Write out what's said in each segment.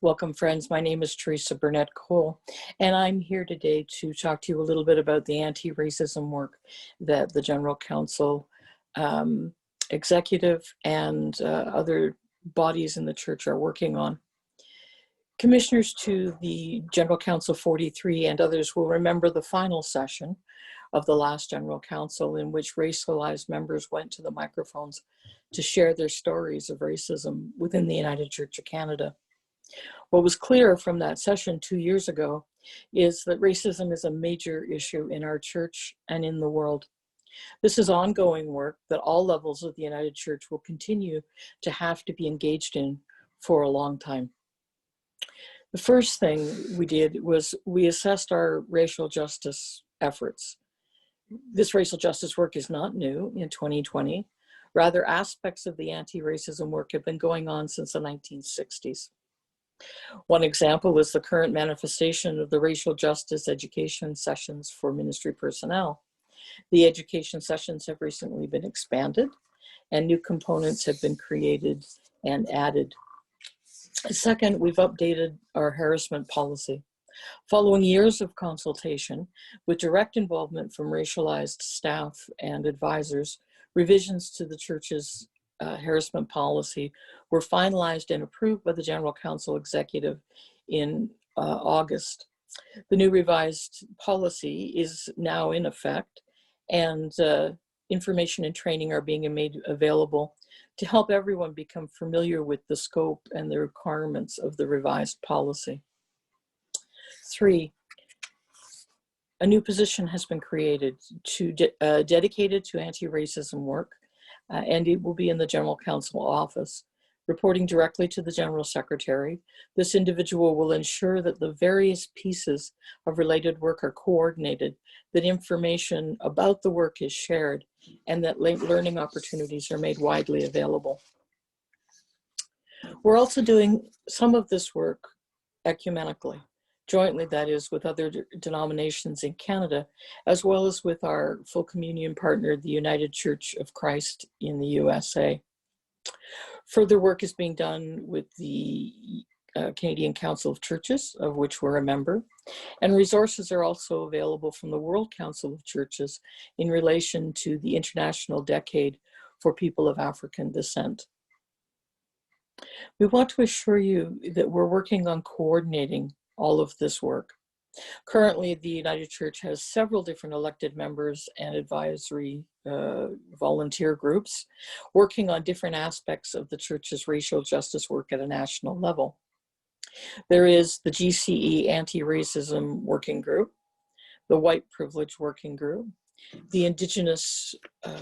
Welcome, friends. My name is Teresa Burnett Cole, and I'm here today to talk to you a little bit about the anti-racism work that the General Council, executive, and other bodies in the church are working on. Commissioners to the General Council 43 and others will remember the final session of the last General Council, in which racialized members went to the microphones to share their stories of racism within the United Church of Canada. What was clear from that session 2 years ago is that racism is a major issue in our church and in the world. This is ongoing work that all levels of the United Church will continue to have to be engaged in for a long time. The first thing we did was we assessed our racial justice efforts. This racial justice work is not new in 2020. Rather, aspects of the anti-racism work have been going on since the 1960s. One example is the current manifestation of the racial justice education sessions for ministry personnel. The education sessions have recently been expanded, and new components have been created and added. Second, we've updated our harassment policy. Following years of consultation with direct involvement from racialized staff and advisors, revisions to the church's harassment policy were finalized and approved by the General Council Executive in August. The new revised policy is now in effect, and information and training are being made available to help everyone become familiar with the scope and the requirements of the revised policy. 3, a new position has been created dedicated to anti-racism work, and it will be in the General Council office, reporting directly to the General Secretary. This individual will ensure that the various pieces of related work are coordinated, that information about the work is shared, and that learning opportunities are made widely available. We're also doing some of this work ecumenically, jointly, that is, with other denominations in Canada, as well as with our full communion partner, the United Church of Christ in the USA. Further work is being done with the Canadian Council of Churches, of which we're a member, and resources are also available from the World Council of Churches in relation to the International Decade for People of African Descent. We want to assure you that we're working on coordinating all of this work. Currently, the United Church has several different elected members and advisory volunteer groups working on different aspects of the church's racial justice work at a national level. There is the GCE Anti-Racism Working Group, the White Privilege Working Group, the Indigenous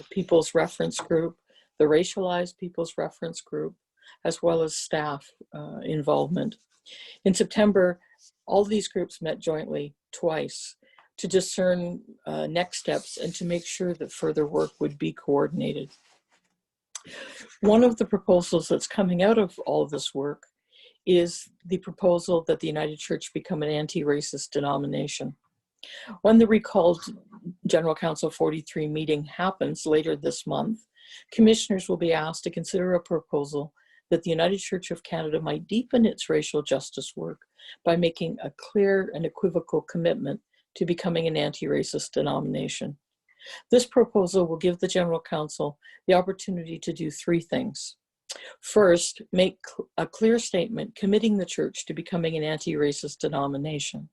Peoples Reference Group, the Racialized Peoples Reference Group, as well as staff involvement. In September, all these groups met jointly twice to discern next steps and to make sure that further work would be coordinated. One of the proposals that's coming out of all of this work is the proposal that the United Church become an anti-racist denomination. When the recalled General Council 43 meeting happens later this month, commissioners will be asked to consider a proposal that the United Church of Canada might deepen its racial justice work by making a clear and equivocal commitment to becoming an anti-racist denomination. This proposal will give the General Council the opportunity to do 3 things. First, make a clear statement committing the church to becoming an anti-racist denomination.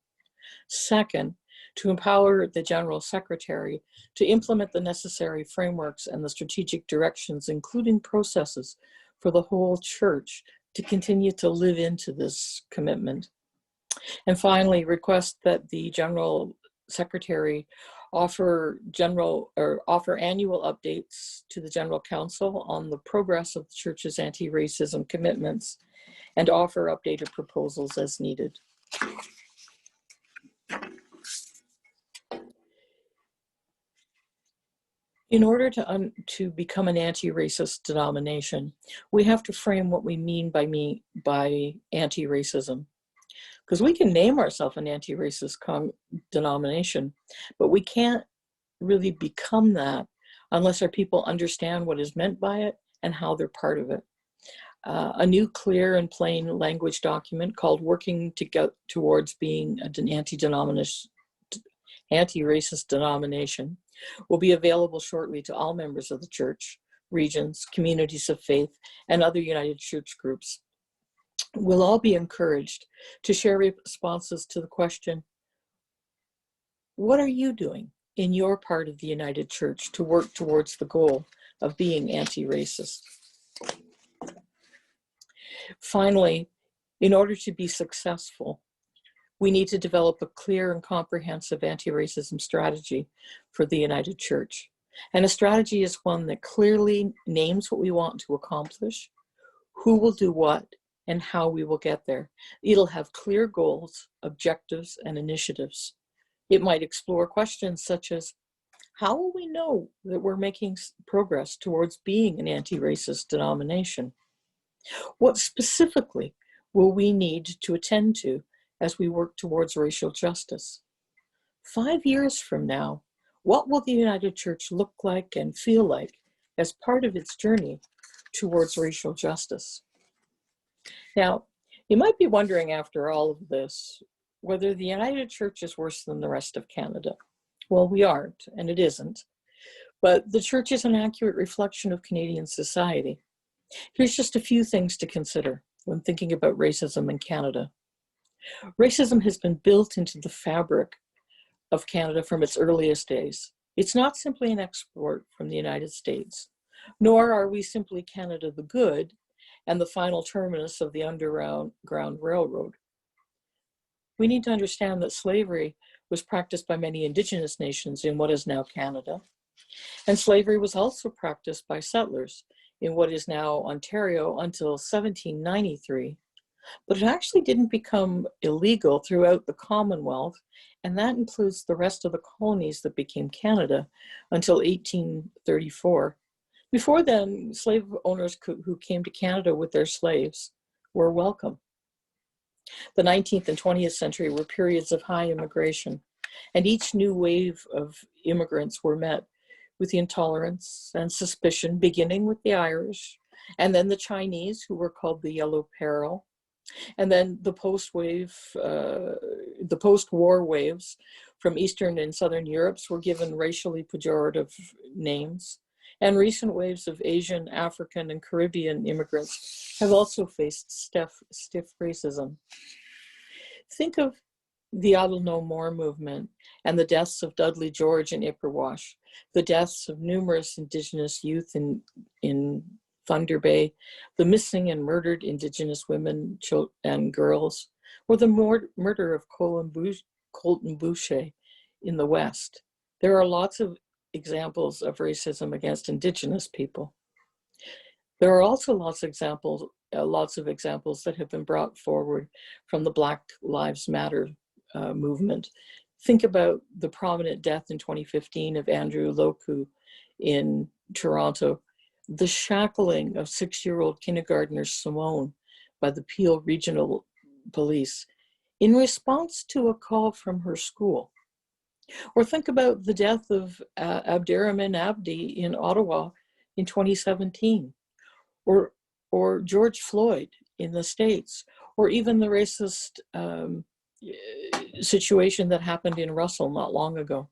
Second, to empower the General Secretary to implement the necessary frameworks and the strategic directions, including processes for the whole church to continue to live into this commitment. And finally, request that the General Secretary offer annual updates to the General Council on the progress of the church's anti-racism commitments and offer updated proposals as needed. In order to become an anti-racist denomination, we have to frame what we mean by anti-racism. Because we can name ourselves an anti-racist denomination, but we can't really become that unless our people understand what is meant by it and how they're part of it. a new clear and plain language document called Working to Get Towards Being an Anti-Racist Denomination will be available shortly to all members of the church, regions, communities of faith, and other United Church groups. We'll all be encouraged to share responses to the question, what are you doing in your part of the United Church to work towards the goal of being anti-racist? Finally, in order to be successful, we need to develop a clear and comprehensive anti-racism strategy for the United Church. And a strategy is one that clearly names what we want to accomplish, who will do what, and how we will get there. It'll have clear goals, objectives, and initiatives. It might explore questions such as, how will we know that we're making progress towards being an anti-racist denomination? What specifically will we need to attend to as we work towards racial justice? 5 years from now, what will the United Church look like and feel like as part of its journey towards racial justice? Now, you might be wondering after all of this, whether the United Church is worse than the rest of Canada. Well, we aren't, and it isn't, but the church is an accurate reflection of Canadian society. Here's just a few things to consider when thinking about racism in Canada. Racism has been built into the fabric of Canada from its earliest days. It's not simply an export from the United States, nor are we simply Canada the Good and the final terminus of the Underground Railroad. We need to understand that slavery was practiced by many Indigenous nations in what is now Canada, and slavery was also practiced by settlers in what is now Ontario until 1793. But it actually didn't become illegal throughout the Commonwealth, and that includes the rest of the colonies that became Canada until 1834. Before then, slave owners who came to Canada with their slaves were welcome. The 19th and 20th century were periods of high immigration, and each new wave of immigrants were met with intolerance and suspicion, beginning with the Irish, and then the Chinese, who were called the Yellow Peril, and then the post-war waves from Eastern and Southern Europe were given racially pejorative names, and recent waves of Asian, African, and Caribbean immigrants have also faced stiff racism. Think of the I'll No More movement and the deaths of Dudley George and Ipperwash, the deaths of numerous Indigenous youth in Thunder Bay, the missing and murdered Indigenous women and girls, or the murder of Colton Boucher in the West. There are lots of examples of racism against Indigenous people. There are also lots of examples that have been brought forward from the Black Lives Matter movement. Think about the prominent death in 2015 of Andrew Loku in Toronto, the shackling of 6-year-old kindergartner Simone by the Peel Regional Police in response to a call from her school. Or think about the death of Abderrahmane Abdi in Ottawa in 2017, or George Floyd in the States, or even the racist situation that happened in Russell not long ago.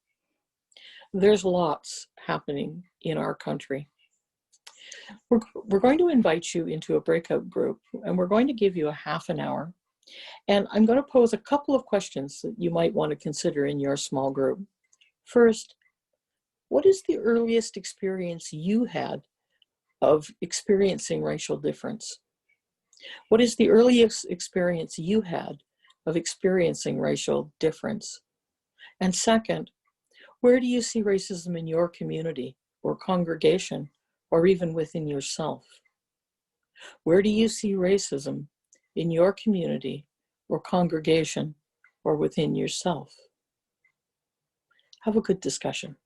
There's lots happening in our country. We're going to invite you into a breakout group, and we're going to give you a half an hour. And I'm going to pose a couple of questions that you might want to consider in your small group. First, what is the earliest experience you had of experiencing racial difference? What is the earliest experience you had of experiencing racial difference? And second, where do you see racism in your community or congregation, or even within yourself? Where do you see racism in your community or congregation or within yourself? Have a good discussion.